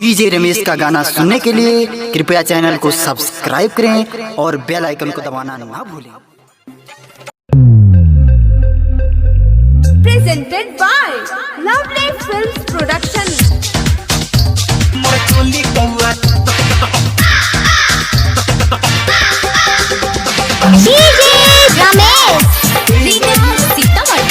DJ Ramesh का गाना सुनने के लिए कृपया चैनल को सब्सक्राइब करें और बेल आइकन को दबाना ना भूलें। Presented by Lovely Films Production. DJ Ramesh, Rina Sitaman.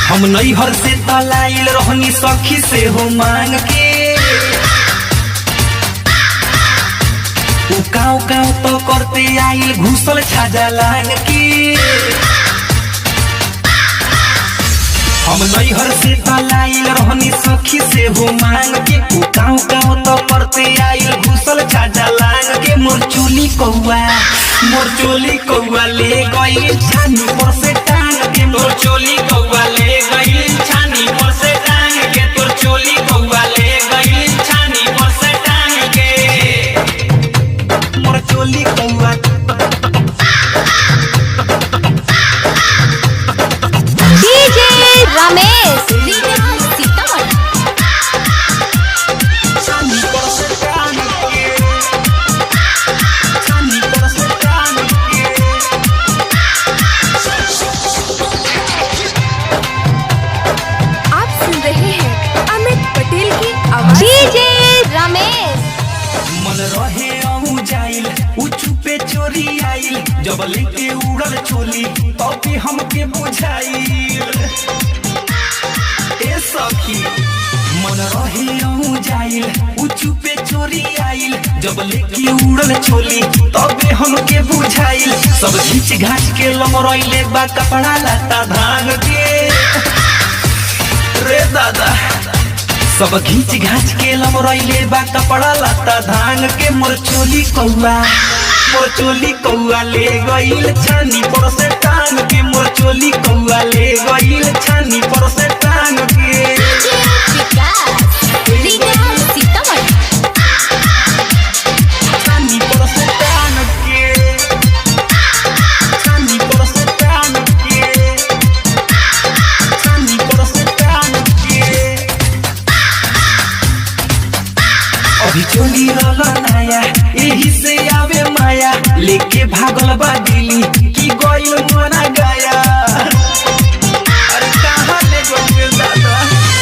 हम नैहर से तलाइल रहनी सखी से हो मांग के काव काव तो करते आइल घुसल छाजा लांग के। हम नैहर से तलाइल रहनी सखी से हो मांग के काव काव तो करते आइल घुसल छाजा लांग के। मोर चोली कौआ ले गई छानी पर से टांग के। मोर चोली कौआ ले गई छानी पर से टांग के। तोर चोली कौआ ले गई छानी पर से टांग के। मोर चोली कौआ DJ Ramesh, Rina Sitaman. छानी पर से टांग के। छानी पर से टांग के। आप सुन रहे हैं अमित पटेल की आवाज। DJ Ramesh. मन रहे आहू जाइल उ चुपे चोरी आइल जब लेके उड़ल चोली तब भी हमके बुझाइल। ए सखी मन रहे आहू जाइल उ चुपे चोरी आइल जब लेके उड़ल चोली तब भी हमके बुझाइल। सब घींच घाच के लमरइले बा कपड़ा लता धान के। रे दादा सब घींच घाच के लमरइले बा कपड़ा लता धान के। मोर चोली कौआ ले गइल छानी पर से टांग के। मोर चोली कौआ ले गइल छानी पर से टांग के। Rina Sitaman. छानी पर से टांग के। छानी पर से टांग के। छानी पर से टांग के। अभी चोली रहला नया एही से आवे माया लेके भागल बा दिल्ली की गइल मना गया। अरे कहां ले गइल दादा।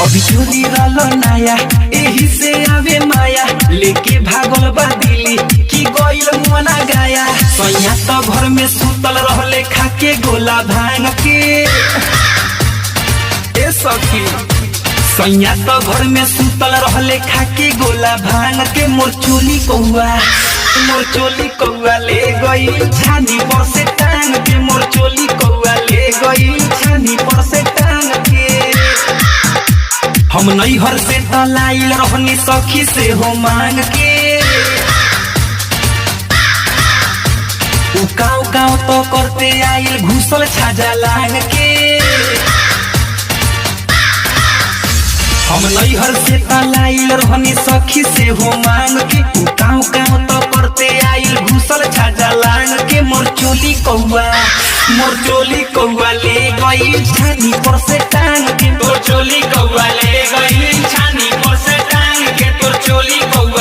अभी चोली रहला नया एही से आवे माया लेके भागल बा दिल्ली की गइल मना गया। सैया तो घर में सुतल रहले खाके गोला भांग के। ए सखी सैया तो घर में सुतल रहले खाके गोला भांग के। मोर चोली कौआ ले गई छानी पर से टांग के। मोर चोली कौआ ले गई छानी पर से टांग के। हम नैहर से तलाइल रहनी सखी से हो मांग के काव काव तो करते आइल घुसल छाजा लांग के। हम नैहर से तलाइल रहनी सखी से हो मांग के काव काव तो करते आइल घुसल छाजा लांग के। मोर चोली कौआ ले गई छानी पर से टांग के। तोर चोली कौआ ले गई छानी पर से टांग के। तोर चोली कौआ